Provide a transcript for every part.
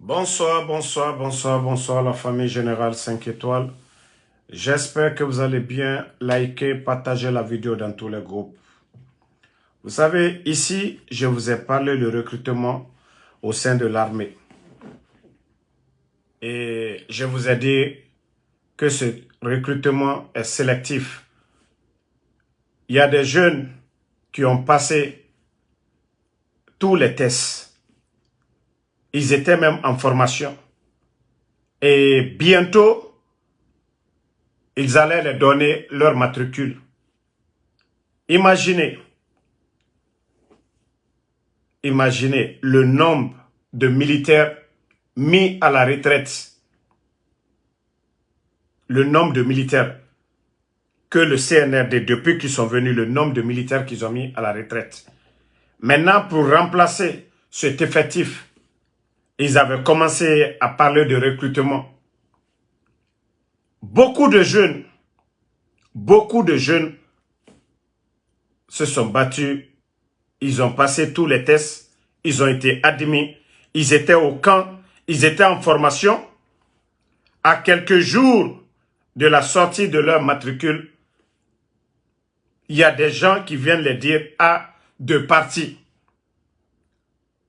Bonsoir, bonsoir, bonsoir, bonsoir la famille Générale 5 étoiles. J'espère que vous allez bien. Liker, partager la vidéo dans tous les groupes. Vous savez, ici, je vous ai parlé de recrutement au sein de l'armée. Et je vous ai dit que ce recrutement est sélectif. Il y a des jeunes qui ont passé tous les tests. Ils étaient même en formation. Et bientôt, ils allaient leur donner leur matricule. Imaginez le nombre de militaires mis à la retraite. Le nombre de militaires que le CNRD, depuis qu'ils sont venus, le nombre de militaires qu'ils ont mis à la retraite. Maintenant, pour remplacer cet effectif, ils avaient commencé à parler de recrutement. Beaucoup de jeunes se sont battus. Ils ont passé tous les tests. Ils ont été admis. Ils étaient au camp. Ils étaient en formation. À quelques jours de la sortie de leur matricule, il y a des gens qui viennent les dire de partir,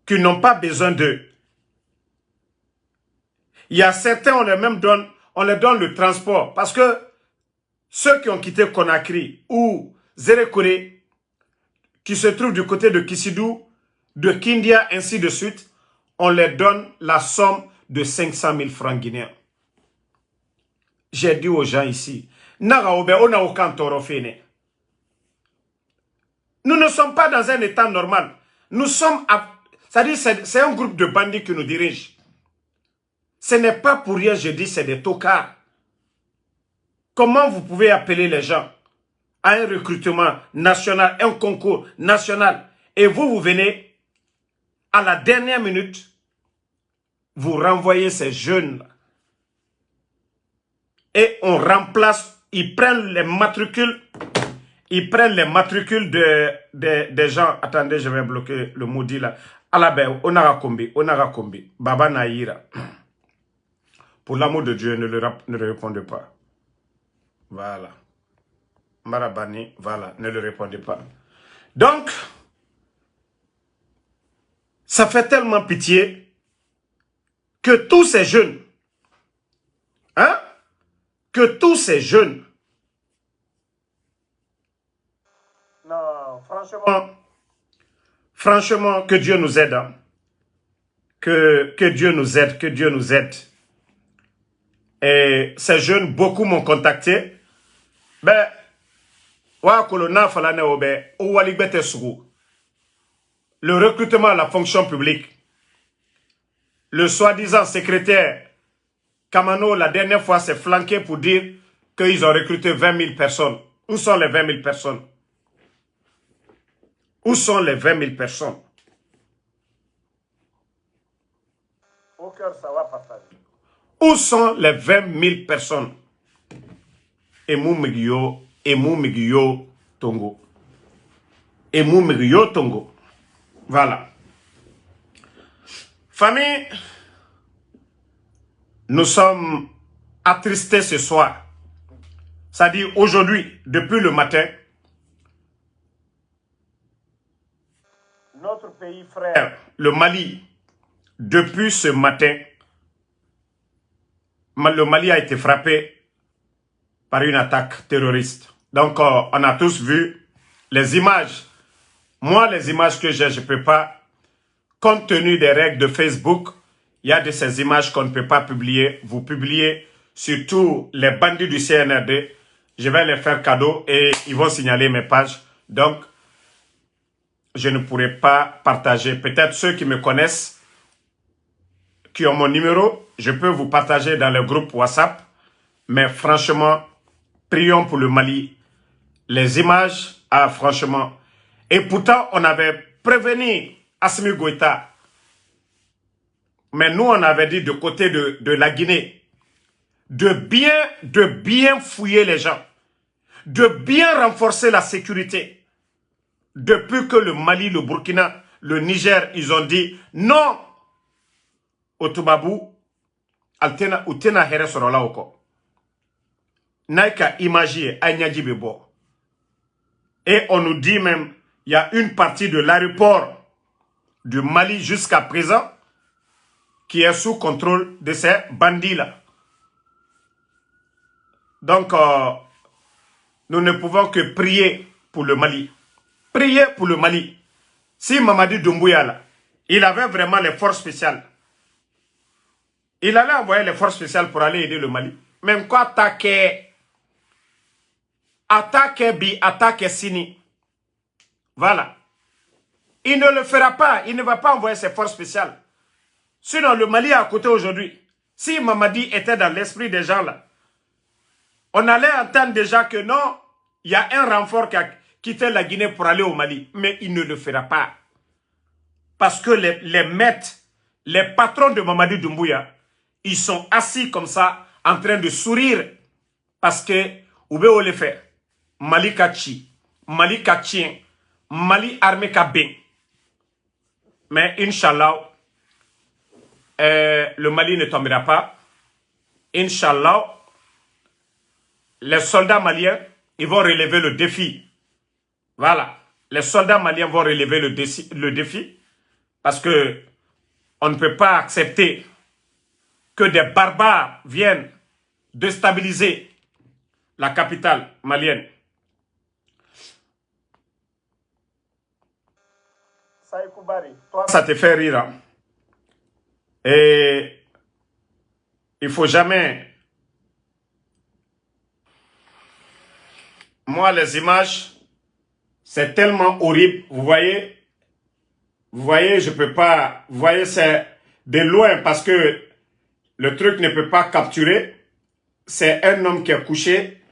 qui n'ont pas besoin d'eux. Il y a certains, on leur donne le transport. Parce que ceux qui ont quitté Conakry ou Zérekore, qui se trouvent du côté de Kissidou, de Kindia, ainsi de suite, on leur donne la somme de 500 000 francs guinéens. J'ai dit aux gens ici, nous ne sommes pas dans un état normal. Nous sommes, c'est-à-dire c'est un groupe de bandits qui nous dirige. Ce n'est pas pour rien, je dis, c'est des tocards. Comment vous pouvez appeler les gens à un recrutement national, un concours national, et vous venez, à la dernière minute, vous renvoyez ces jeunes-là. Et on remplace, ils prennent les matricules des gens. Attendez, je vais bloquer le maudit là. Alabe, Onarakombi, Baba Naïra. Pour l'amour de Dieu, ne le répondez pas. Voilà. Marabani, voilà, ne le répondez pas. Donc, ça fait tellement pitié que tous ces jeunes, non, franchement, que Dieu nous aide, hein. Que Dieu nous aide, que Dieu nous aide. Et ces jeunes, beaucoup m'ont contacté. Ben, le recrutement à la fonction publique. Le soi-disant secrétaire Kamano, la dernière fois, s'est flanqué pour dire qu'ils ont recruté 20 000 personnes. Où sont les 20 000 personnes? Où sont les 20 000 personnes? Au cœur, ça va partager. Où sont les 20 000 personnes? Emu Migio, Tongo. Emu Migio, Tongo. Voilà. Famille, nous sommes attristés ce soir. C'est-à-dire aujourd'hui, depuis le matin, notre pays frère, le Mali, depuis ce matin, le Mali a été frappé par une attaque terroriste. Donc, on a tous vu les images. Moi, les images que j'ai, je ne peux pas, compte tenu des règles de Facebook, il y a de ces images qu'on ne peut pas publier. Vous publiez surtout les bandits du CNRD. Je vais les faire cadeau et ils vont signaler mes pages. Donc, je ne pourrai pas partager. Peut-être ceux qui me connaissent, qui ont mon numéro, je peux vous partager dans le groupe WhatsApp. Mais franchement, prions pour le Mali. Les images, franchement. Et pourtant, on avait prévenu Assimi Goïta. Mais nous, on avait dit de côté de la Guinée, de bien fouiller les gens, de bien renforcer la sécurité. Depuis que le Mali, le Burkina, le Niger, ils ont dit non, au Tubabu, altena utena here sorola oko. Naika imagier Agnadi Bebo. Et on nous dit même, il y a une partie de l'aéroport du Mali jusqu'à présent qui est sous contrôle de ces bandits-là. Donc, nous ne pouvons que prier pour le Mali. Prier pour le Mali. Si Mamadi Doumbouya, là, il avait vraiment les forces spéciales, il allait envoyer les forces spéciales pour aller aider le Mali. Même quoi attaquer bi, attaquer Sini. Voilà. Il ne le fera pas. Il ne va pas envoyer ses forces spéciales. Sinon, le Mali est à côté aujourd'hui. Si Mamadi était dans l'esprit des gens là, on allait entendre déjà que non, il y a un renfort qui a quitté la Guinée pour aller au Mali. Mais il ne le fera pas. Parce que les maîtres, les patrons de Mamadi Doumbouya, ils sont assis comme ça, en train de sourire. Parce que, où veut le faire? Mali Kachi, Mali Kachien, Mali armé Kabin. Mais Inch'Allah, le Mali ne tombera pas. Inch'Allah, les soldats maliens, ils vont relever le défi. Voilà. Les soldats maliens vont relever le défi. Parce que on ne peut pas accepter que des barbares viennent déstabiliser la capitale malienne. Toi, ça te fait rire. Hein? Et il faut jamais... Moi, les images, c'est tellement horrible. Vous voyez, je peux pas... Vous voyez, c'est de loin parce que le truc ne peut pas capturer. C'est un homme qui est couché.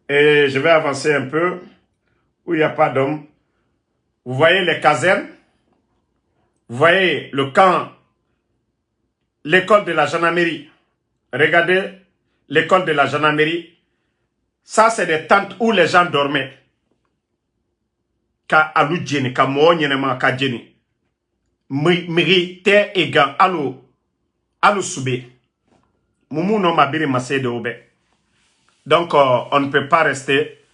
Et je vais avancer un peu où il n'y a pas d'homme. Vous voyez les casernes. Vous voyez le camp, l'école de la gendarmerie. Regardez l'école de la gendarmerie. Ça, c'est des tentes où les gens dormaient. Ka alu djeni, ka mo nyenema ka djeni. Miri te egan alu soube. Moumou no mabiri masse de oube. Donc, on ne peut pas rester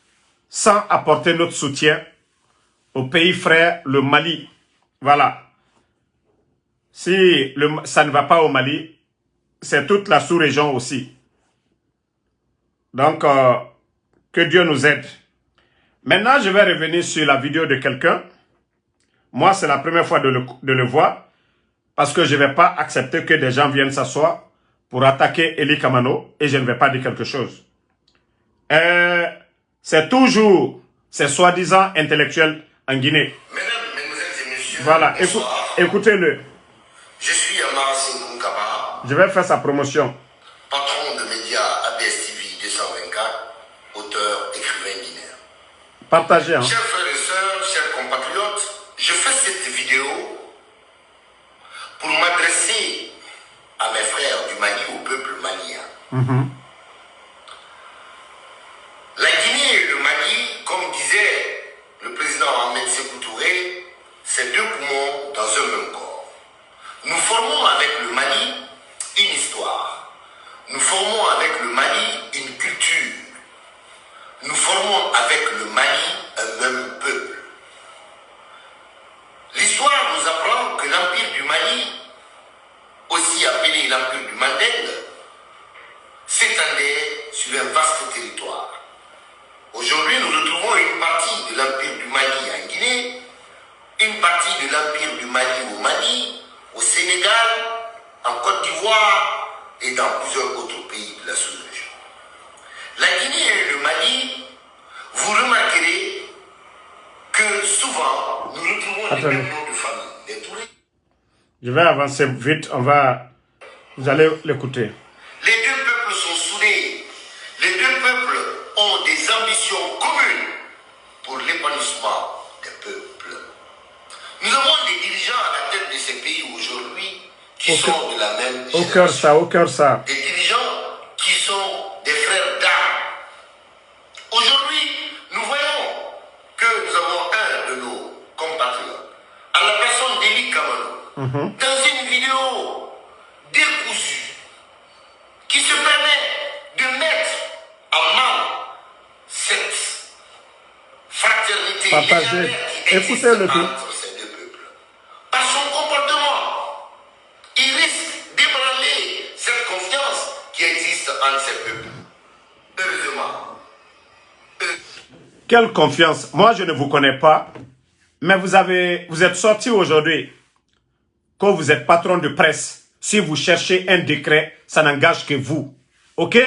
sans apporter notre soutien au pays frère, le Mali. Voilà. Si ça ne va pas au Mali, c'est toute la sous-région aussi. Donc, que Dieu nous aide. Maintenant, je vais revenir sur la vidéo de quelqu'un. Moi, c'est la première fois de le voir. Parce que je ne vais pas accepter que des gens viennent s'asseoir pour attaquer Eli Kamano. Et je ne vais pas dire quelque chose. C'est toujours ces soi-disant intellectuels en Guinée. Mesdames, mesdemoiselles et messieurs, voilà, écoutez-le. Je suis Amara Kaba. Je vais faire sa promotion. Patron de médias ABS TV 224, auteur, écrivain guinéen. Partagez. Hein. Chers frères et sœurs, chers compatriotes, je fais cette vidéo pour m'adresser à mes frères du Mali, au peuple malien. La Guinée et le Mali, comme disait le président Ahmed Sékou Touré, c'est deux poumons dans un même corps. Nous formons avec le Mali une histoire. Nous formons avec le Mali une culture. Nous formons avec le Mali un même peuple. L'histoire nous apprend que l'Empire du Mali, aussi appelé l'Empire du Mandeng, s'étendait sur un vaste territoire. Aujourd'hui, nous retrouvons une partie de l'Empire du Mali en Guinée, une partie de l'Empire du Mali au Mali, au Sénégal, en Côte d'Ivoire et dans plusieurs autres pays de la sous-région. La Guinée et le Mali, vous remarquerez que souvent, nous retrouvons les mêmes noms de famille. Les Touré. Je vais avancer vite, vous allez l'écouter. Les deux peuples sont soudés. Les deux peuples ont des ambitions communes pour l'épanouissement des peuples. Nous avons des dirigeants à la tête de ces pays aujourd'hui qui sont de la même génération. Au cœur ça. Des dirigeants qui sont des frères d'armes. Aujourd'hui, nous voyons que nous avons un de nos compatriotes, à la personne d'Eli Kamano, dans une vidéo partagez. Écoutez-le tout. Entre ces deux peuples. Par son comportement, il risque d'ébranler cette confiance qui existe entre ces peuples. Heureusement. Quelle confiance? Moi, je ne vous connais pas, mais vous êtes sorti aujourd'hui. Quand vous êtes patron de presse, si vous cherchez un décret, ça n'engage que vous. Ok?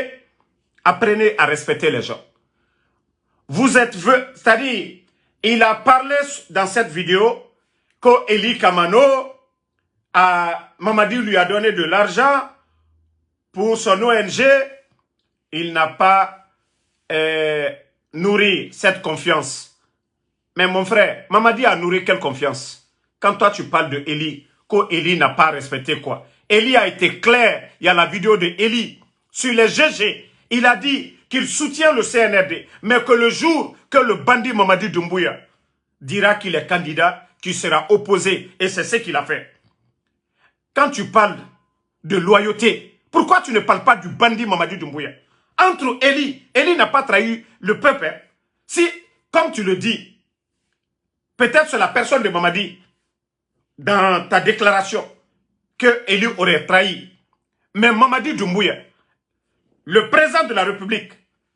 Apprenez à respecter les gens. Vous êtes... C'est-à-dire, il a parlé dans cette vidéo que Eli Kamano, Mamadi lui a donné de l'argent pour son ONG. Il n'a pas nourri cette confiance. Mais mon frère, Mamadi a nourri quelle confiance? Quand toi tu parles de Eli, que Eli n'a pas respecté quoi? Eli a été clair, il y a la vidéo de Eli sur les GG. Il a dit qu'il soutient le CNRD, mais que le jour que le bandit Mamadi Doumbouya dira qu'il est candidat, qu'il sera opposé. Et c'est ce qu'il a fait. Quand tu parles de loyauté, pourquoi tu ne parles pas du bandit Mamadi Doumbouya? Entre Eli n'a pas trahi le peuple. Hein. Si, comme tu le dis, peut-être c'est la personne de Mamadi, dans ta déclaration, que Eli aurait trahi. Mais Mamadi Doumbouya, le président de la République,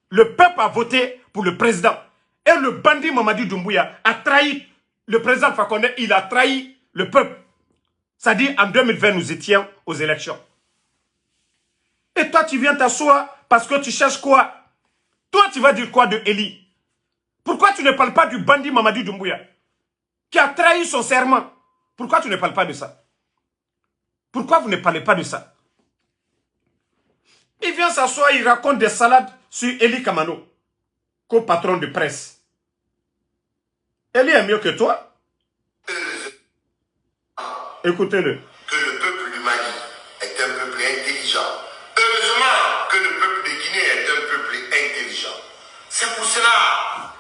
le peuple a voté pour le président. Et le bandit Mamadi Doumbouya a trahi le président Fakonde, il a trahi le peuple. C'est-à-dire, en 2020, nous étions aux élections. Et toi, tu viens t'asseoir parce que tu cherches quoi? Toi, tu vas dire quoi de Eli? Pourquoi tu ne parles pas du bandit Mamadi Doumbouya qui a trahi son serment? Pourquoi tu ne parles pas de ça? Pourquoi vous ne parlez pas de ça? Il vient s'asseoir, il raconte des salades sur Eli Kamano, co-patron de presse. Eli est mieux que toi. Écoutez-le. Que le peuple du Mali est un peuple intelligent. Heureusement que le peuple de Guinée est un peuple intelligent. C'est pour cela,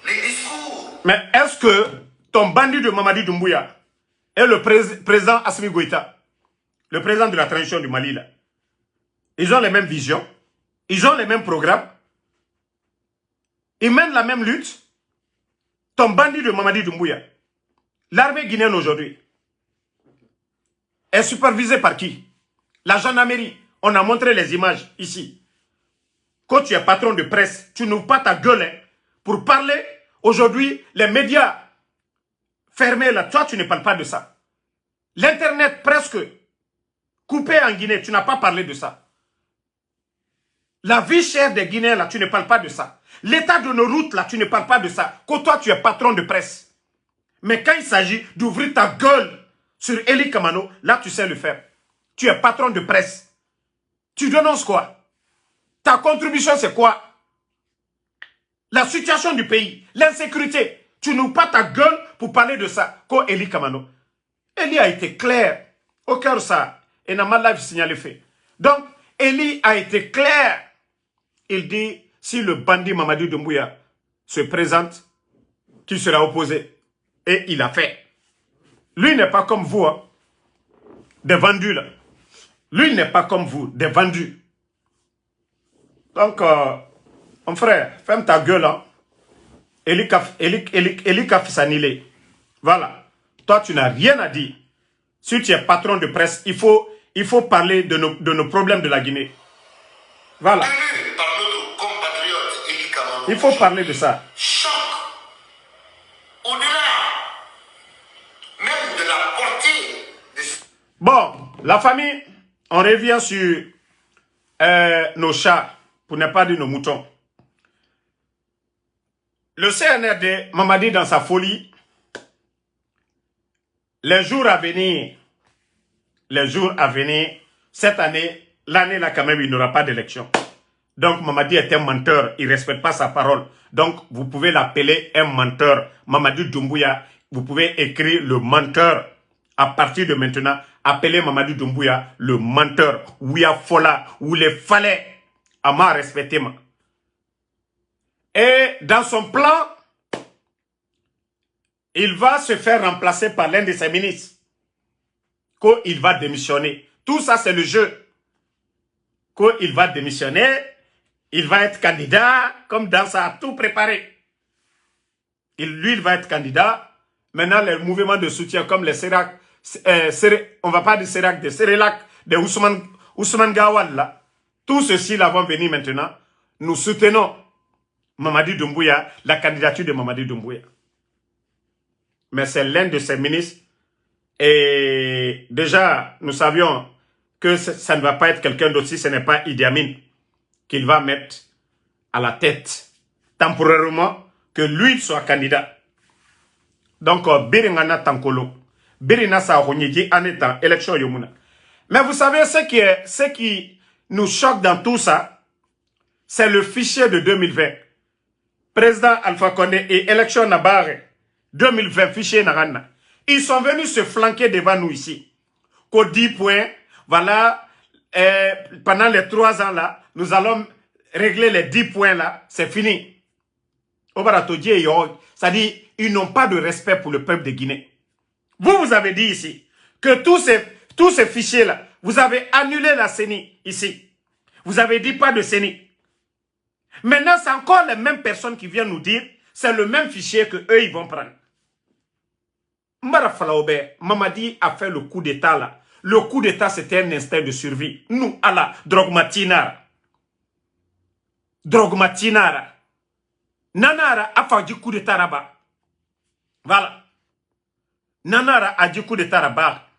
les discours... Mais est-ce que ton bandit de Mamadi Doumbouya et le président Assimi Goïta, le président de la transition du Mali, là, ils ont les mêmes visions, ils ont les mêmes programmes, ils mènent la même lutte? Ton bandit de Mamadi Doumbouya, l'armée guinéenne aujourd'hui, est supervisée par qui? La gendarmerie. On a montré les images ici. Quand tu es patron de presse, tu n'ouvres pas ta gueule hein, pour parler. Aujourd'hui, les médias fermés là, toi tu ne parles pas de ça. L'internet presque coupé en Guinée, tu n'as pas parlé de ça. La vie chère des Guinéens là, tu ne parles pas de ça. L'état de nos routes là, tu ne parles pas de ça. Quand toi tu es patron de presse. Mais quand il s'agit d'ouvrir ta gueule sur Eli Kamano, là tu sais le faire. Tu es patron de presse. Tu dénonces quoi? Ta contribution c'est quoi? La situation du pays, l'insécurité. Tu n'ouvres pas ta gueule pour parler de ça. Comme Eli Kamano. Eli a été clair. Au cœur de ça. Et n'a mal signalé fait. Donc, Eli a été clair. Il dit, si le bandit Mamadi Doumbouya se présente, qu'il sera opposé. Et il a fait. Lui n'est pas comme vous, hein, des vendus là. Lui n'est pas comme vous, des vendus. Donc, mon frère, ferme ta gueule, hein. Eli Kafisanile. Voilà. Toi, tu n'as rien à dire. Si tu es patron de presse, il faut parler de nos problèmes de la Guinée. Voilà. Par notre compatriote Eli Kamano, il faut parler de ça. Choc. Au-delà même de la portée de... Bon, la famille, on revient sur nos chats, pour ne pas dire nos moutons. Le CNRD, Mamadi dans sa folie, les jours à venir, cette année, l'année là quand même, il n'y aura pas d'élection. Donc Mamadi est un menteur, il ne respecte pas sa parole. Donc vous pouvez l'appeler un menteur. Mamadi Doumbouya, vous pouvez écrire le menteur. À partir de maintenant, appelez Mamadi Doumbouya le menteur. Ouya Fola, ou les fallait. Ama respecter ma. Et dans son plan, il va se faire remplacer par l'un de ses ministres. Qu'il va démissionner. Tout ça, c'est le jeu. Qu'il va démissionner, il va être candidat, comme dans ça, tout préparé. Lui, il va être candidat. Maintenant, les mouvements de soutien comme les Sérac, on va pas dire Sérac, des Sérélac, des Ousmane Gawal, là, tous ceux-ci là vont venir maintenant. Nous soutenons Mamadi Doumbouya, la candidature de Mamadi Doumbouya. Mais c'est l'un de ses ministres. Et déjà, nous savions que ça ne va pas être quelqu'un d'autre si ce n'est pas Idi Amin qu'il va mettre à la tête temporairement que lui soit candidat. Donc, Biringana Tankolo, Birina Saounidi en étant élection Yomuna. Mais vous savez, ce qui nous choque dans tout ça, c'est le fichier de 2020. Président Alpha Condé et élection Nabarre, 2020, fichier Narana. Ils sont venus se flanquer devant nous ici. Qu'au 10 points, voilà, pendant les 3 ans là, nous allons régler les 10 points là, c'est fini. C'est-à-dire, ils n'ont pas de respect pour le peuple de Guinée. Vous avez dit ici que tous ces fichiers là, vous avez annulé la CENI ici. Vous avez dit pas de CENI. Maintenant, c'est encore les mêmes personnes qui viennent nous dire, c'est le même fichier que eux ils vont prendre. Mbara Falaobe, Mamadi a fait le coup d'état là. Le coup d'état, c'était un instinct de survie. Nous, à la Drogmatinara. Drogmatinara. Nanara a fait du coup d'état là-bas. Voilà. Nanara a du coup d'état là-bas.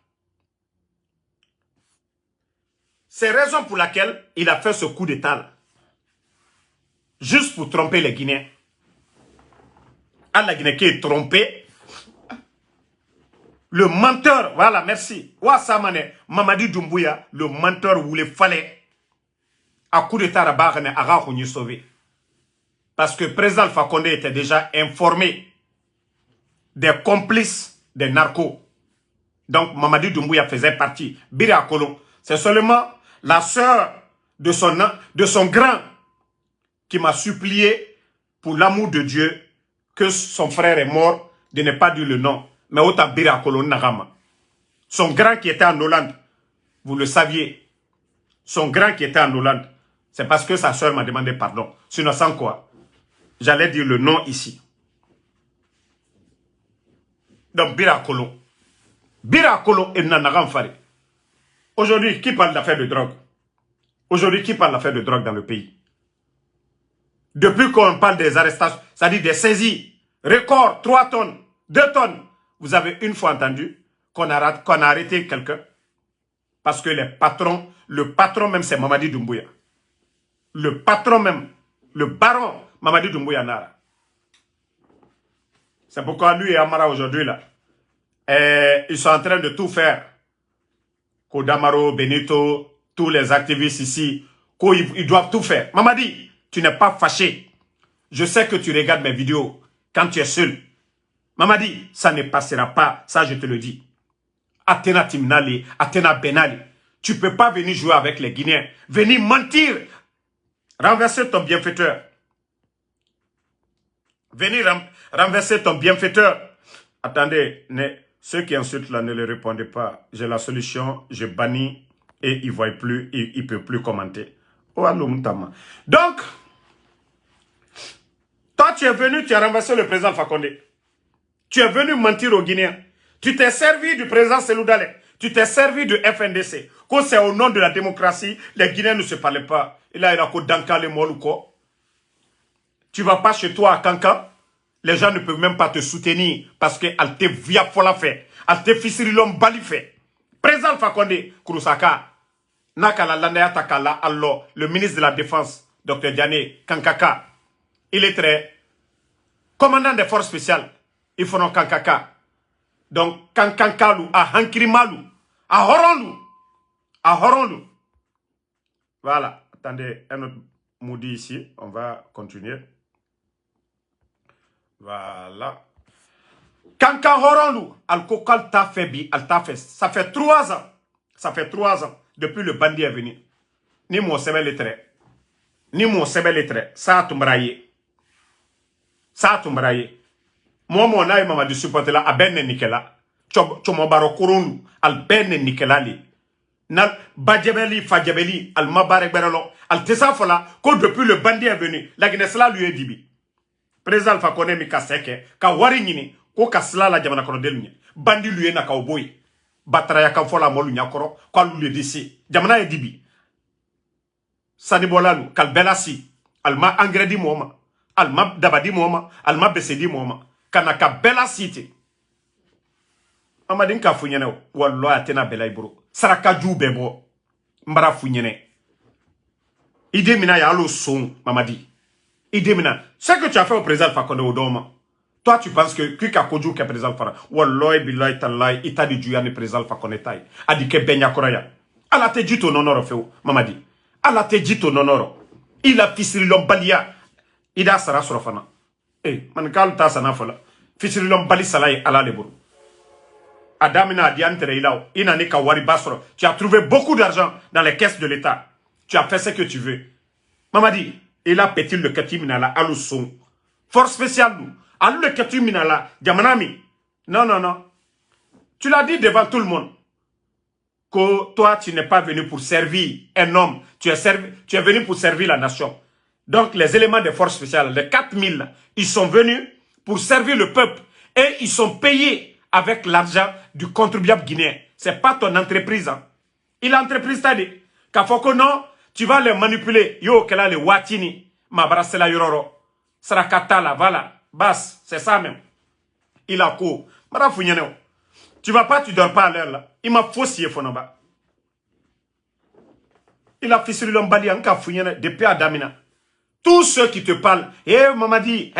C'est la raison pour laquelle il a fait ce coup d'état là. Juste pour tromper les Guinéens. À la Guinée qui est trompée. Le menteur, voilà, merci. Ouassamane, Mamadi Doumbouya, le menteur où il fallait à coup d'état là-bas, à sauver. Parce que le président Alpha Condé était déjà informé des complices des narcos. Donc Mamadi Doumbouya faisait partie. Bira Kolon, c'est seulement la sœur de son grand qui m'a supplié pour l'amour de Dieu que son frère est mort de ne pas dire le nom. Mais autant Bira Kolon Nagama. Son grand qui était en Hollande, vous le saviez. Son grand qui était en Hollande, c'est parce que sa sœur m'a demandé pardon. Sinon sans quoi, j'allais dire le nom ici. Donc Bira Kolon. Bira Kolon et Nanagam Fari. Aujourd'hui, qui parle d'affaires de drogue? Aujourd'hui, qui parle d'affaires de drogue dans le pays? Depuis qu'on parle des arrestations, c'est-à-dire des saisies, record, 3 tonnes, 2 tonnes, vous avez une fois entendu qu'on a arrêté quelqu'un parce que le patron même c'est Mamadi Doumbouya. Le patron même, le baron Mamadi Doumbouya Nara. C'est pourquoi lui et Amara aujourd'hui là, ils sont en train de tout faire. Kodamaro, Benito, tous les activistes ici, ils doivent tout faire. Mamadi, tu n'es pas fâché. Je sais que tu regardes mes vidéos quand tu es seul. Mamadi, ça ne passera pas, ça je te le dis. Athéna Timnali, Athéna Benali, tu ne peux pas venir jouer avec les Guinéens, venir mentir, renverser ton bienfaiteur. Venir renverser ton bienfaiteur. Attendez, ceux qui insultent là ne le répondez pas. J'ai la solution, je bannis et il ne voit plus, il ne peut plus commenter. Donc, toi tu es venu, tu as renversé le président Alpha Condé. Tu es venu mentir aux Guinéens. Tu t'es servi du président Selou Dalé. Tu t'es servi du FNDC. Quand c'est au nom de la démocratie, les Guinéens ne se parlaient pas. Et là, il y a quoi Danka le Moluko. Tu ne vas pas chez toi à Kankan. Les gens ne peuvent même pas te soutenir parce qu'elle te via fola fait. Elle te fisirilom bali fait. Président Alpha Condé, Kurusaka, Nakala Landaya Takala, alors, le ministre de la Défense, Dr. Diané Kankaka, il est très commandant des forces spéciales. Ils feront Kankaka. Donc, Kankankalou, à Hankirimalou, à Horonlou. À Horonlou. Voilà. Attendez, un autre maudit ici. On va continuer. Voilà. Kankan Horonlou, Al-Kokal t'a fait bi, Al t'a fait. Ça fait 3 ans. Ça fait 3 ans depuis le bandit est venu. Ni mon sebel est très. Ni mon sebel est très. Ça a tout braillé. Ça a tout braillé. Moi, mon aïe, maman du supporter là, à ben nikela. Chomo baro kurunu, al ben nikela li. Nal badjebeli, fadjebeli, al mabarek berelo, al tesa fola, quand depuis le bandit est venu, la Guinée lui est dibi. président Alpha Condé mi ka seke ka wari ñini ko ka sila la jamana kono del ñe bandi luye na ka oboy batraya ka fola molu ñakoro ko lu le disi jamana e dibi sani bolalu kal belasi alma engrais di moma alma dabadi moma alma besedi moma kana ka belasi te amadin ka funyene wallahi atena belay bro saraka ju bebo mbara funyene ide mina ya lo son mamadi ide mina ce que tu as fait au président Alpha Condé Odoma toi tu penses que Kwika Kodjo qui est président Alpha wallahi billahi tallahi ita di juyani président Alpha Condé tay adi ke benya koraya ala te dit ton honneur feu mamadi ala te dit ton honneur il a fisri l'ombalia ida sara surafana man kal ta sana fala fisri l'ombali salay ala le bro Adamina Diantere Ilao, Inani Kawari Basro, tu as trouvé beaucoup d'argent dans les caisses de l'État. Tu as fait ce que tu veux. Mamadi, il a pété le Kati Minala, Alouson. Force spéciale, nous. Alou le Kati Minala, Diamanami. Non, non, non. Tu l'as dit devant tout le monde. Que toi, tu n'es pas venu pour servir un homme. Tu es venu pour servir la nation. Donc, les éléments des forces spéciales, les 4000, ils sont venus pour servir le peuple. Et ils sont payés avec l'argent du contribuable guinéen. Ce n'est pas ton entreprise. Hein. Il a entreprise, t'as dit. Qu'à faut que non, tu vas les manipuler. Yo, qu'elle a les watini. Ma brassela yororo. Sarakata la, voilà. Bas, c'est ça même. Il a quoi? Tu vas pas, tu dors pas à l'heure là. Il m'a faussé, Fonaba. Il a fissé l'ombali en cafouillane depuis Adamina. Tous ceux qui te parlent, Mamadi,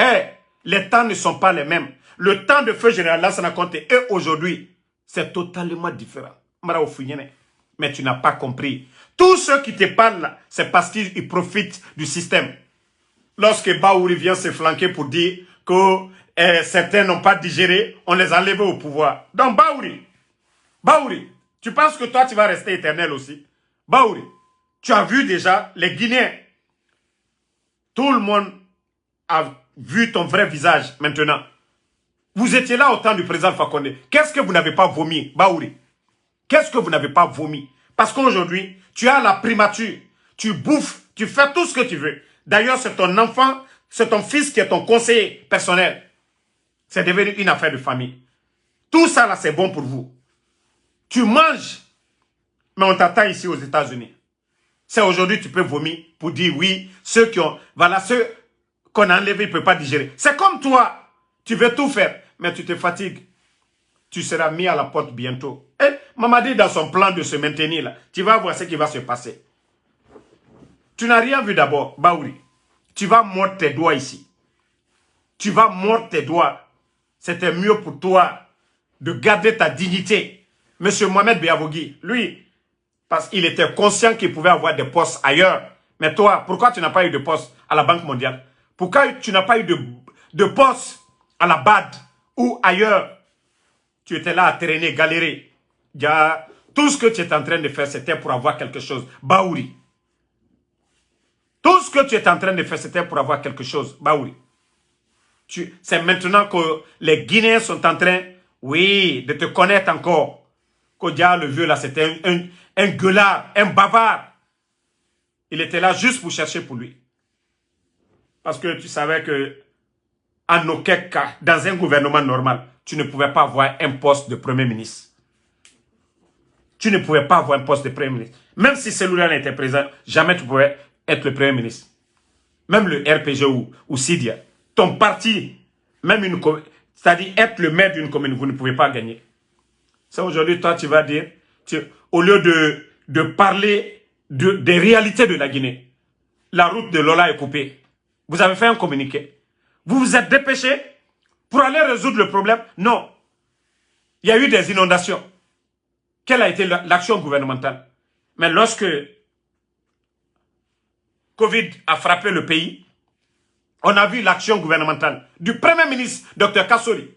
les temps ne sont pas les mêmes. Le temps de feu général Lansana Conté et aujourd'hui, c'est totalement différent. Mais tu n'as pas compris. Tous ceux qui te parlent là, c'est parce qu'ils profitent du système. Lorsque Baouri vient se flanquer pour dire que certains n'ont pas digéré, on les a enlevés au pouvoir. Donc Baouri, tu penses que toi tu vas rester éternel aussi? Baouri, tu as vu déjà les Guinéens. Tout le monde a vu ton vrai visage maintenant. Vous étiez là au temps du président Alpha Condé. Qu'est-ce que vous n'avez pas vomi, Baouri? Qu'est-ce que vous n'avez pas vomi? Parce qu'aujourd'hui, tu as la primature. Tu bouffes, tu fais tout ce que tu veux. D'ailleurs, c'est ton enfant, c'est ton fils qui est ton conseiller personnel. C'est devenu une affaire de famille. Tout ça, là, c'est bon pour vous. Tu manges, mais on t'attend ici aux États-Unis. C'est aujourd'hui tu peux vomir pour dire oui, ceux qui ont... Voilà, ceux qu'on a enlevés, ils ne peuvent pas digérer. C'est comme toi. Tu veux tout faire, mais tu te fatigues. Tu seras mis à la porte bientôt. Et Mamadi, dans son plan de se maintenir là, tu vas voir ce qui va se passer. Tu n'as rien vu d'abord, Baouri. Tu vas mordre tes doigts ici. Tu vas mordre tes doigts. C'était mieux pour toi de garder ta dignité. Monsieur Mohamed Beavogui, lui, parce qu'il était conscient qu'il pouvait avoir des postes ailleurs. Mais toi, pourquoi tu n'as pas eu de poste à la Banque mondiale? Pourquoi tu n'as pas eu de poste à la BAD ou ailleurs? Tu étais là à traîner, galérer. Tout ce que tu étais en train de faire, c'était pour avoir quelque chose. Baouri. Tout ce que tu étais en train de faire, c'était pour avoir quelque chose. Baouri. C'est maintenant que les Guinéens sont en train, oui, de te connaître encore. Kodia, le vieux là, c'était un gueulard, un bavard. Il était là juste pour chercher pour lui. Parce que tu savais que en aucun cas, dans un gouvernement normal, tu ne pouvais pas avoir un poste de Premier ministre. Tu ne pouvais pas avoir un poste de Premier ministre. Même si celui-là était présent, jamais tu pouvais être le Premier ministre. Même le RPG ou Sidia. Ton parti, même une commune, c'est-à-dire être le maire d'une commune, vous ne pouvez pas gagner. C'est aujourd'hui, toi, tu vas dire, au lieu de parler des réalités de la Guinée, la route de Lola est coupée. Vous avez fait un communiqué. Vous vous êtes dépêché pour aller résoudre le problème? Non. Il y a eu des inondations. Quelle a été l'action gouvernementale? Mais lorsque Covid a frappé le pays, on a vu l'action gouvernementale du Premier ministre, Dr Kassori.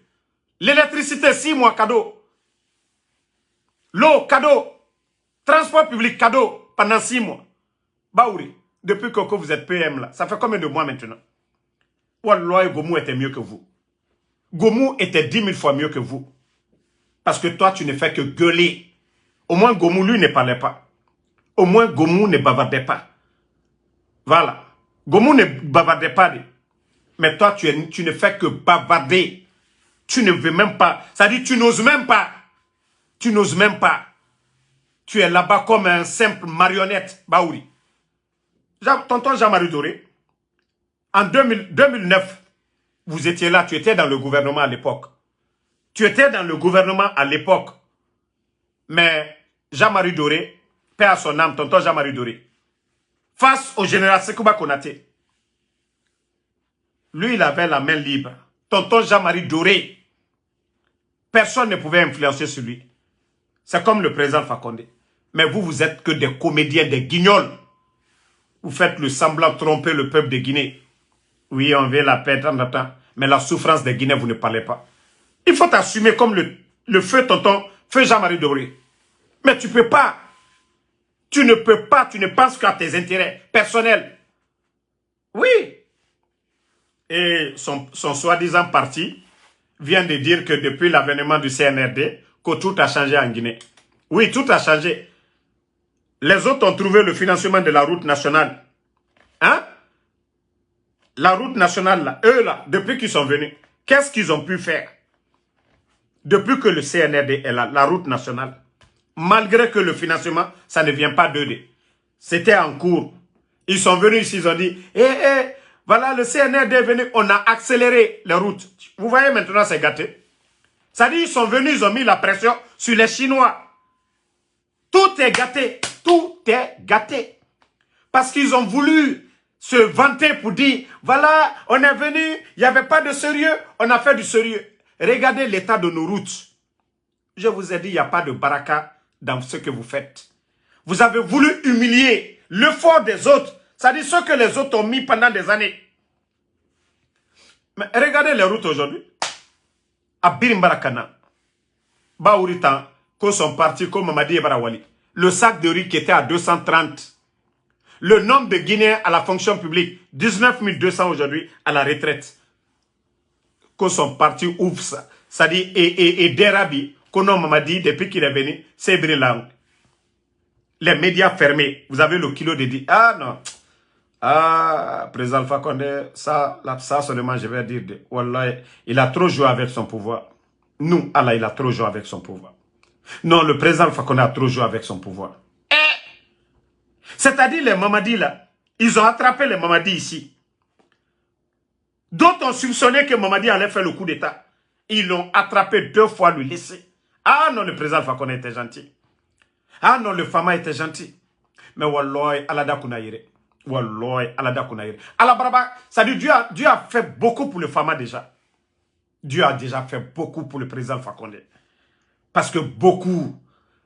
L'électricité, 6 mois cadeau. L'eau, cadeau. Transport public, cadeau, pendant 6 mois. Baouri, depuis que vous êtes PM là, ça fait combien de mois maintenant? Wallah, Gomou était mieux que vous. Gomou était 10 000 fois mieux que vous. Parce que toi, tu ne fais que gueuler. Au moins, Gomou, lui, ne parlait pas. Au moins, Gomou ne bavardait pas. Voilà. Gomou ne bavardait pas. Mais toi, tu ne fais que bavarder. Tu ne veux même pas. Ça dit, tu n'oses même pas. Tu n'oses même pas. Tu es là-bas comme un simple marionnette, Baouri. Tonton Jean-Marie Doré, en 2009, vous étiez là, tu étais dans le gouvernement à l'époque. Tu étais dans le gouvernement à l'époque. Mais Jean-Marie Doré, paix à son âme, tonton Jean-Marie Doré, face au général Sekouba Konaté, lui, il avait la main libre. Tonton Jean-Marie Doré, personne ne pouvait influencer sur lui. C'est comme le président Fakonde. Mais vous, vous êtes que des comédiens, des guignols. Vous faites le semblant de tromper le peuple de Guinée. Oui, on veut la paix, mais la souffrance des Guinéens, vous ne parlez pas. Il faut assumer comme le feu tonton, feu Jean-Marie Doré. Mais tu ne peux pas. Tu ne peux pas, tu ne penses qu'à tes intérêts personnels. Oui. Et son soi-disant parti vient de dire que depuis l'avènement du CNRD, que tout a changé en Guinée. Oui, tout a changé. Les autres ont trouvé le financement de la route nationale. Hein? La route nationale, là, eux, là, depuis qu'ils sont venus, qu'est-ce qu'ils ont pu faire? Depuis que le CNRD est là, la route nationale, malgré que le financement, ça ne vient pas d'eux. C'était en cours. Ils sont venus ici, ils ont dit, voilà, le CNRD est venu, on a accéléré les routes. Vous voyez maintenant, c'est gâté. Ça dit, ils sont venus, ils ont mis la pression sur les Chinois. Tout est gâté. Tout est gâté. Parce qu'ils ont voulu se vanter pour dire, voilà, on est venu, il n'y avait pas de sérieux, on a fait du sérieux. Regardez l'état de nos routes. Je vous ai dit, il n'y a pas de baraka dans ce que vous faites. Vous avez voulu humilier l'effort des autres. C'est-à-dire ce que les autres ont mis pendant des années. Mais regardez les routes aujourd'hui. À Birimbarakana, Baouritan, quand sont partis comme Mamadi et Barawali, le sac de riz qui était à 230. Le nombre de Guinéens à la fonction publique, 19 200 aujourd'hui à la retraite. Quand sont partis, ouf, ça dit, et Derabi, Kono Mamadi, depuis qu'il est venu, c'est brillant. Les médias fermés, vous avez le kilo de dit, ah non, ah, président Alpha Condé, ça seulement je vais dire, Wallah, il a trop joué avec son pouvoir. Nous, Allah, il a trop joué avec son pouvoir. Non, le président Alpha Condé a trop joué avec son pouvoir. C'est-à-dire les Mamadi là, ils ont attrapé les Mamadi ici. D'autres ont soupçonné que Mamadi allait faire le coup d'État. Ils l'ont attrapé 2 fois, lui laissé. Ah non, le président Alpha Condé était gentil. Ah non, le Fama était gentil. Mais Wallah, Alada Kounaïre. Wallah, Alada Kounaïre. Allah Baraba, ça dit Dieu a fait beaucoup pour le Fama déjà. Dieu a déjà fait beaucoup pour le président Alpha Condé. Parce que beaucoup,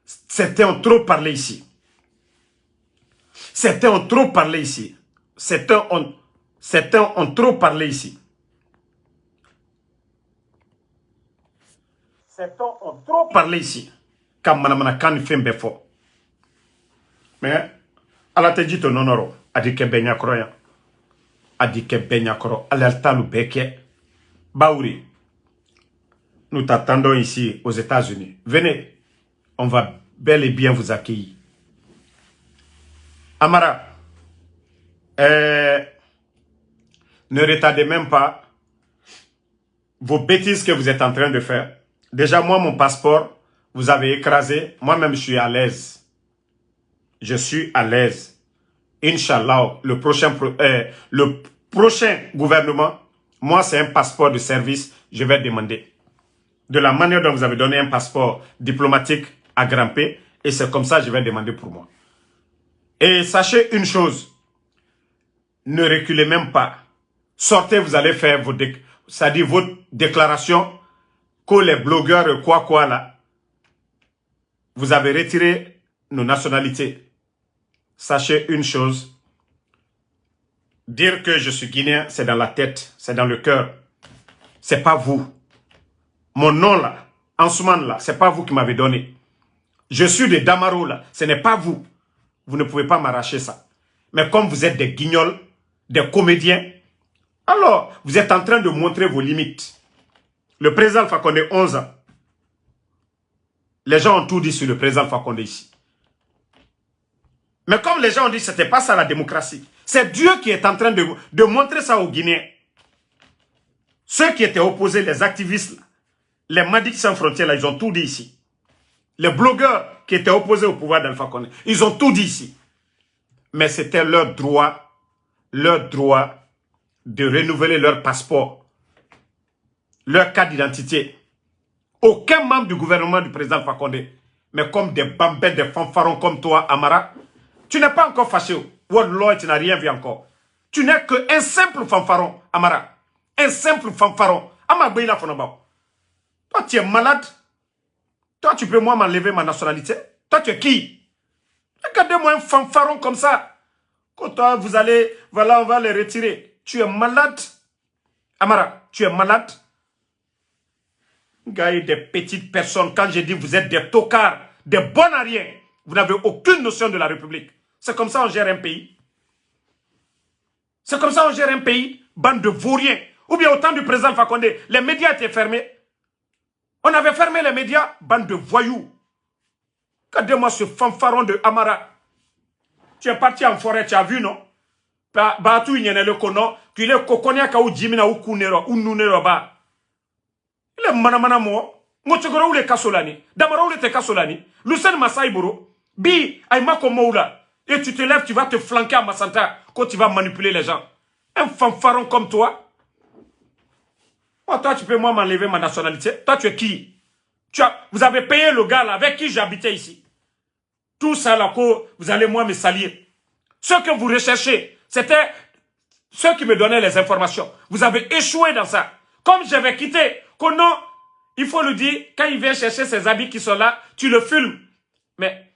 certains ont trop parlé ici. Certains ont trop parlé ici. Certains ont trop parlé ici. Certains ont trop parlé ici. Comme Manamana Kan Fembe fort. Mais, Allah te dit ton honneur. Adike Benya Kroyan. Adike Benya Kro. Alertalu Beke. Baouri. Nous t'attendons ici aux États-Unis. Venez. On va bel et bien vous accueillir. Amara. Ne retardez même pas vos bêtises que vous êtes en train de faire. Déjà, moi, mon passeport, vous avez écrasé. Moi-même, je suis à l'aise. Je suis à l'aise. Inch'Allah, le prochain gouvernement, moi, c'est un passeport de service, je vais demander. De la manière dont vous avez donné un passeport diplomatique à grimper, et c'est comme ça que je vais demander pour moi. Et sachez une chose, ne reculez même pas. Sortez, vous allez faire votre déclaration que les blogueurs quoi là, vous avez retiré nos nationalités. Sachez une chose, dire que je suis guinéen, c'est dans la tête, c'est dans le cœur. C'est pas vous. Mon nom là, Ansoumane là, c'est pas vous qui m'avez donné. Je suis de Damaro là, ce n'est pas vous. Vous ne pouvez pas m'arracher ça. Mais comme vous êtes des guignols, des comédiens, alors vous êtes en train de montrer vos limites. Le président Alpha Condé, 11 ans. Les gens ont tout dit sur le président Alpha Condé ici. Mais comme les gens ont dit que ce n'était pas ça la démocratie, c'est Dieu qui est en train de montrer ça aux Guinéens. Ceux qui étaient opposés, les activistes, là, les Madic sans frontières, là, ils ont tout dit ici. Les blogueurs qui étaient opposés au pouvoir d'Alpha Condé, ils ont tout dit ici. Mais c'était leur droit de renouveler leur passeport, leur carte d'identité. Aucun membre du gouvernement du président Alpha Condé, mais comme des bambins, des fanfarons comme toi, Amara, tu n'es pas encore fâché. Wallah, tu n'as rien vu encore. Tu n'es qu'un simple fanfaron, Amara. Un simple fanfaron. Amabeila Fonobao. Toi, tu es malade. Toi, tu peux moi m'enlever ma nationalité. Toi, tu es qui? Regardez-moi un fanfaron comme ça. Quand toi, vous allez, voilà, on va les retirer. Tu es malade. Amara, tu es malade. Gars, des petites personnes, quand je dis vous êtes des tocards, des bons à rien, vous n'avez aucune notion de la République. C'est comme ça on gère un pays. C'est comme ça on gère un pays, bande de vauriens. Ou bien au temps du président Alpha Condé, les médias étaient fermés. On avait fermé les médias, bande de voyous. Regardez-moi ce fanfaron de Amara. Tu es parti en forêt, tu as vu, non? Batu le kono, tu le kokonia ka ou jimina ou kunero, ou nunero ba. Il est manamana mo. Mochogoro ou le kasolani. Damara ou le te kasolani. Lucen Masaïboro. Bi, aïma komoula. Et tu te lèves, tu vas te flanquer à Massanta quand tu vas manipuler les gens. Un fanfaron comme toi. Oh, toi, tu peux moi m'enlever ma nationalité. Toi, tu es qui? Vous avez payé le gars là avec qui j'habitais ici. Tout ça là, vous allez moi me salir. Ce que vous recherchez, c'était ceux qui me donnaient les informations. Vous avez échoué dans ça. Comme j'avais quitté, que non, il faut le dire, quand il vient chercher ses habits qui sont là, tu le filmes. Mais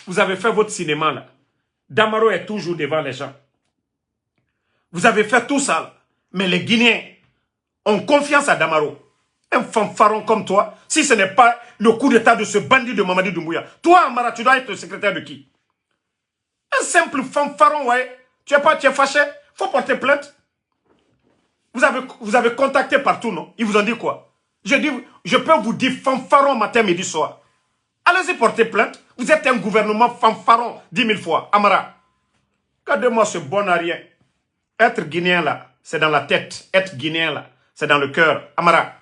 vous avez fait votre cinéma là. Damaro est toujours devant les gens. Vous avez fait tout ça là. Mais les Guinéens ont confiance à Damaro. Un fanfaron comme toi, si ce n'est pas le coup d'état de ce bandit de Mamadi Doumbouya. Toi, Amara, tu dois être le secrétaire de qui? Un simple fanfaron, ouais. Tu es fâché? Faut porter plainte. Vous avez contacté partout, non? Ils vous ont dit quoi? Je peux vous dire fanfaron matin, midi, soir. Allez-y porter plainte. Vous êtes un gouvernement fanfaron 10 000 fois. Amara, regardez-moi ce bon à rien. Être guinéen là, c'est dans la tête. Être guinéen là, c'est dans le cœur. Amara,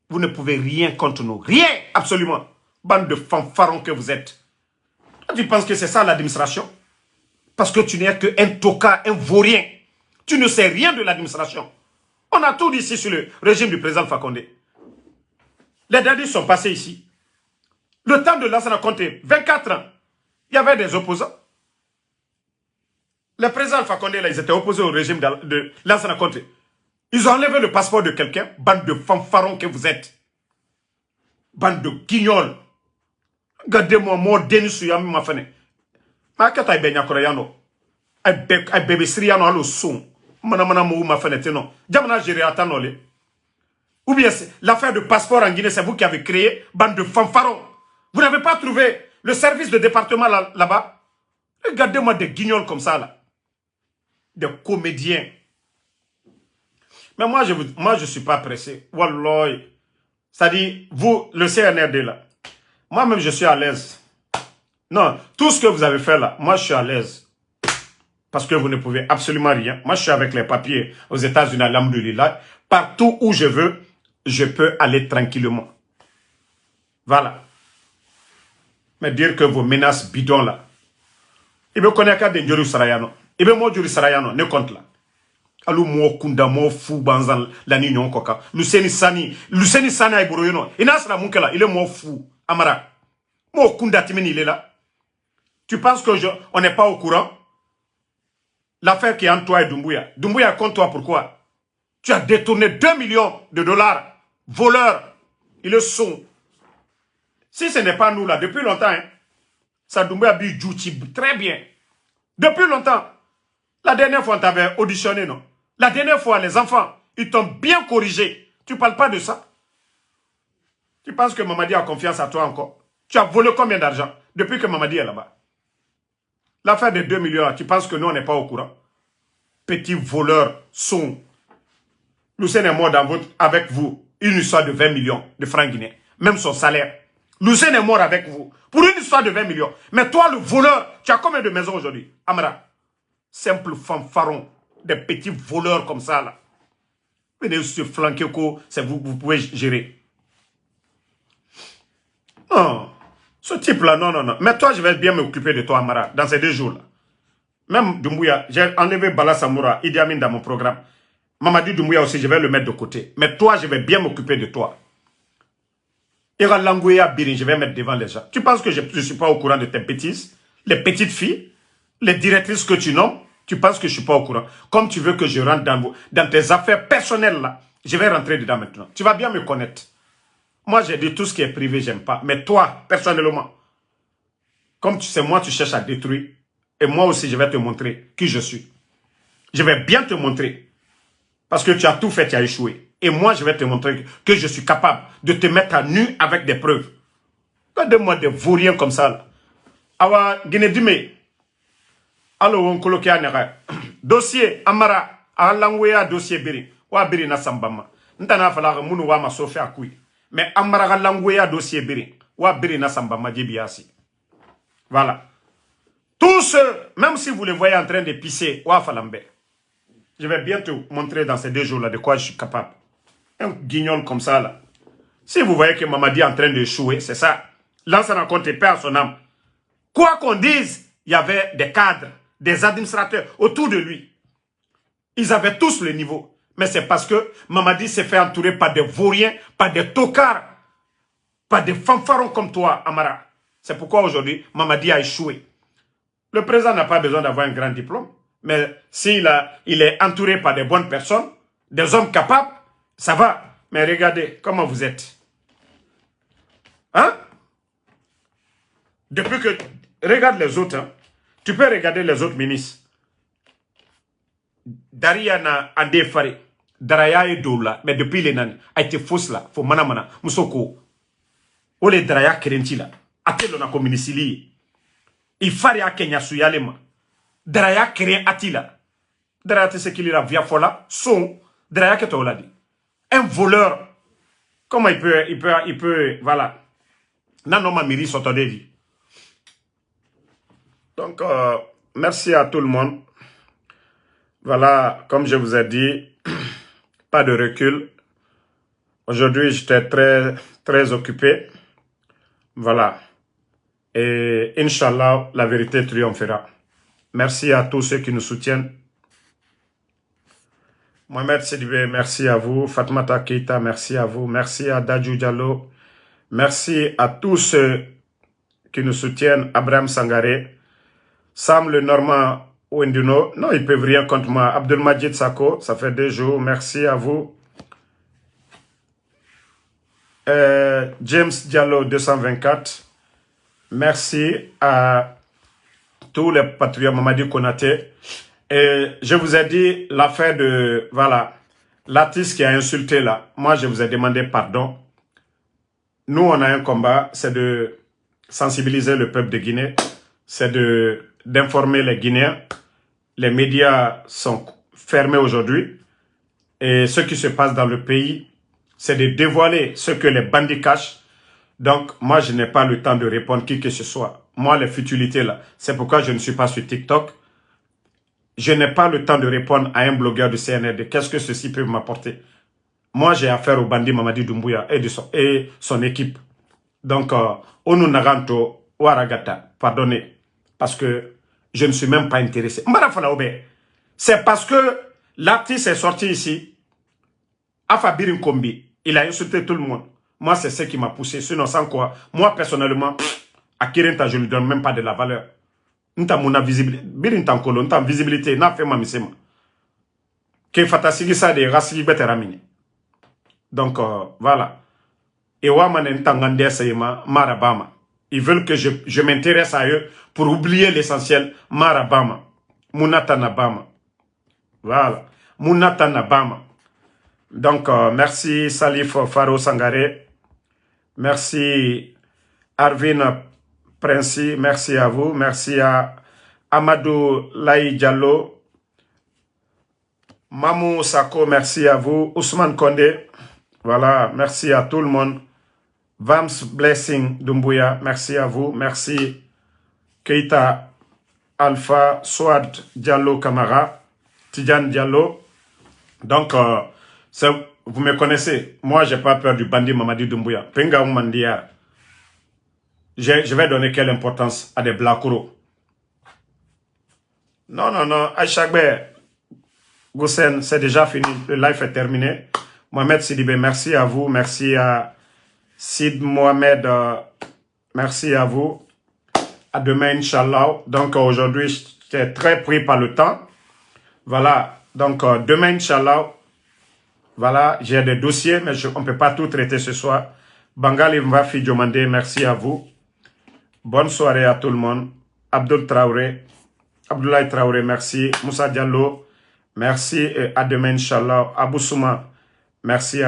vous ne pouvez rien contre nous. Rien, absolument. Bande de fanfarons que vous êtes. Tu penses que c'est ça l'administration? Parce que tu n'es qu'un toka, un vaurien. Tu ne sais rien de l'administration. On a tout dit ici sur le régime du président Alpha Condé. Les dadis sont passés ici. Le temps de Lansana Conté, 24 ans, il y avait des opposants. Les présidents Alpha Condé, là, ils étaient opposés au régime de Lansana Conté. Ils ont enlevé le passeport de quelqu'un, bande de fanfarons que vous êtes. Bande de guignols. Regardez-moi, moi, Denis Souyami m'a fait. Ma kata ibenya koreano. Ay bébé sriano alo son. Mana mou m'a fait non. Jamana géré atano le. Ou bien l'affaire de passeport en Guinée, c'est vous qui avez créé, bande de fanfarons. Vous n'avez pas trouvé le service de département là-bas? Regardez-moi des guignols comme ça là. Des comédiens. Mais moi, je ne suis pas pressé. Wallah. C'est-à-dire, vous, le CNRD là, moi-même, je suis à l'aise. Non, tout ce que vous avez fait là, moi, je suis à l'aise. Parce que vous ne pouvez absolument rien. Moi, je suis avec les papiers aux États-Unis, à l'Amdoulillah. Partout où je veux, je peux aller tranquillement. Voilà. Mais dire que vos menaces bidons là, il me connaît qu'à des Djori Sarayano. Il me Djori Sarayano, ne compte là. Alou mo kunda mo fou banzan la ni nyon koka. Luceni Sani ay boroyono. Ina sala munkela, il est mo fou. Amara. Mo kunda timeni il est là. Tu penses que on n'est pas au courant? L'affaire qui est entre toi et Doumbouya. Doumbouya contre toi pourquoi? Tu as détourné 2 millions de dollars. Voleur. Ils le sont. Si ce n'est pas nous là, depuis longtemps, hein, ça Doumbouya bi Djouti très bien. Depuis longtemps. La dernière fois, on t'avait auditionné, non? La dernière fois, les enfants, ils t'ont bien corrigé. Tu ne parles pas de ça? Tu penses que Mamadi a confiance à toi encore? Tu as volé combien d'argent depuis que Mamadi est là-bas? L'affaire de 2 millions, tu penses que nous, on n'est pas au courant? Petit voleur, son. Lucien est mort avec vous. Une histoire de 20 millions de francs guinéens. Même son salaire. Lucien est mort avec vous. Pour une histoire de 20 millions. Mais toi, le voleur, tu as combien de maisons aujourd'hui? Amara. Simple fanfaron. Des petits voleurs comme ça, là. Venez se flanquer, c'est vous pouvez gérer. Non, ce type-là, non, non, non. Mais toi, je vais bien m'occuper de toi, Amara, dans ces 2 jours-là. Même Doumbouya, j'ai enlevé Bala Samoura, Idi Amin dans mon programme. Mamadi Doumbouya aussi, je vais le mettre de côté. Mais toi, je vais bien m'occuper de toi. Ira Langouya Birin, je vais mettre devant les gens. Tu penses que je ne suis pas au courant de tes bêtises? Les petites filles, les directrices que tu nommes, tu penses que je ne suis pas au courant? Comme tu veux que je rentre dans tes affaires personnelles là, je vais rentrer dedans maintenant. Tu vas bien me connaître. Moi, j'ai dit tout ce qui est privé, j'aime pas. Mais toi, personnellement, comme tu sais, moi, tu cherches à détruire. Et moi aussi, je vais te montrer qui je suis. Je vais bien te montrer. Parce que tu as tout fait, tu as échoué. Et moi, je vais te montrer que je suis capable de te mettre à nu avec des preuves. Regardez-moi des vauriens comme ça. Là. Awa, Guinée-Dime. Alors, on coloque un dossier, Amara, Alangwea, dossier Biri. Wa Biri na Sambama. N'tana fala munu wa ma sofe akui. Mais Amara Alangwea, dossier Biri. Wa Biri na Sambama, Djibiasi. Voilà. Tous ceux, même si vous les voyez en train de pisser, wa Falambe. Je vais bien te montrer dans ces 2 jours-là de quoi je suis capable. Un guignol comme ça, là. Si vous voyez que Mamadi est en train d'échouer, c'est ça. Lance en compte et perd son âme. Quoi qu'on dise, il y avait des cadres, des administrateurs autour de lui. Ils avaient tous le niveau. Mais c'est parce que Mamadi s'est fait entourer par des vauriens, par des tocards, par des fanfarons comme toi, Amara. C'est pourquoi aujourd'hui, Mamadi a échoué. Le président n'a pas besoin d'avoir un grand diplôme. Mais s'il il est entouré par des bonnes personnes, des hommes capables, ça va. Mais regardez comment vous êtes. Hein? Depuis que... Regarde les autres. Hein? Tu peux regarder les autres ministres. Dariana Andefari, Daraya et Doula, mais depuis les nani, a été fausse là, faut manamana, Moussoko. Ole Daraya Kerenti là, Atello na kominisili. Il fallait à Kenya Suyalema. Daraya Keren Atila. Daraya te sekilira via fola, son, Daraya Ketoladi. Un voleur. Comment il peut, voilà. Nanoma Miri Sotodedi. Donc, merci à tout le monde. Voilà, comme je vous ai dit, pas de recul. Aujourd'hui, j'étais très occupé. Voilà. Et Inch'Allah, la vérité triomphera. Merci à tous ceux qui nous soutiennent. Mohamed Sidibé, merci à vous. Fatmata Keita, merci à vous. Merci à Dadju Diallo. Merci à tous ceux qui nous soutiennent. Abraham Sangaré. Sam le Normand Wenduno. Non, ils ne peuvent rien contre moi. Abdelmajid Sako, ça fait 2 jours. Merci à vous. James Diallo 224. Merci à tous les patriotes Mamadi Konaté. Et je vous ai dit l'affaire de, voilà, l'artiste qui a insulté là. Moi, je vous ai demandé pardon. Nous, on a un combat, c'est de sensibiliser le peuple de Guinée. C'est d'informer les Guinéens. Les médias sont fermés aujourd'hui. Et ce qui se passe dans le pays, c'est de dévoiler ce que les bandits cachent. Donc, moi, je n'ai pas le temps de répondre qui que ce soit. Moi, les futilités là, c'est pourquoi je ne suis pas sur TikTok. Je n'ai pas le temps de répondre à un blogueur de CNRD. Qu'est-ce que ceci peut m'apporter? Moi, j'ai affaire au bandit Mamadi Doumbouya et son équipe. Donc, Onu Naranto, Waragata, pardonnez. Parce que je ne suis même pas intéressé. C'est parce que l'artiste est sorti ici, Afabirin Kombi, il a insulté tout le monde. Moi, c'est ce qui m'a poussé. Sinon, sans quoi, moi, personnellement, à Kirenta, je ne lui donne même pas de la valeur. Nta muna visibilité, birin tankolo, nta visibilité, n'a fait ma misema. Ke fatasigi sa de rasigi beteramini. Donc, voilà. Et Waman Ntangande Sayema, Marabama. Ils veulent que je m'intéresse à eux pour oublier l'essentiel. Marabama. Munatanabama. Voilà. Munatanabama. Donc, merci Salif Faro Sangaré. Merci Arvin Princy, merci à vous. Merci à Amadou Laï Diallo. Mamou Sako, merci à vous. Ousmane Kondé, voilà, merci à tout le monde. Vams Blessing Doumbouya, merci à vous. Merci Keita Alpha, Swad Diallo Kamara, Tidjane Diallo. Donc, Vous me connaissez. Moi, j'ai pas peur du bandit Mamadi Doumbouya. Penga Mandia. Je vais donner quelle importance à des Blakuro. Non, non, non. Aïchagbe, Goussen, c'est déjà fini. Le live est terminé. Mohamed Sidibé, merci à vous. Merci à Sid Mohamed. Merci à vous. À demain, Inch'Allah. Donc, aujourd'hui, j'étais très pris par le temps. Voilà. Donc, demain, Inch'Allah. Voilà. J'ai des dossiers, mais on ne peut pas tout traiter ce soir. Bangali Mvafi Diomande, merci à vous. Bonne soirée à tout le monde. Abdoulaye Traoré, merci. Moussa Diallo, merci. Et à demain, Inch'Allah. Abou Souma, merci à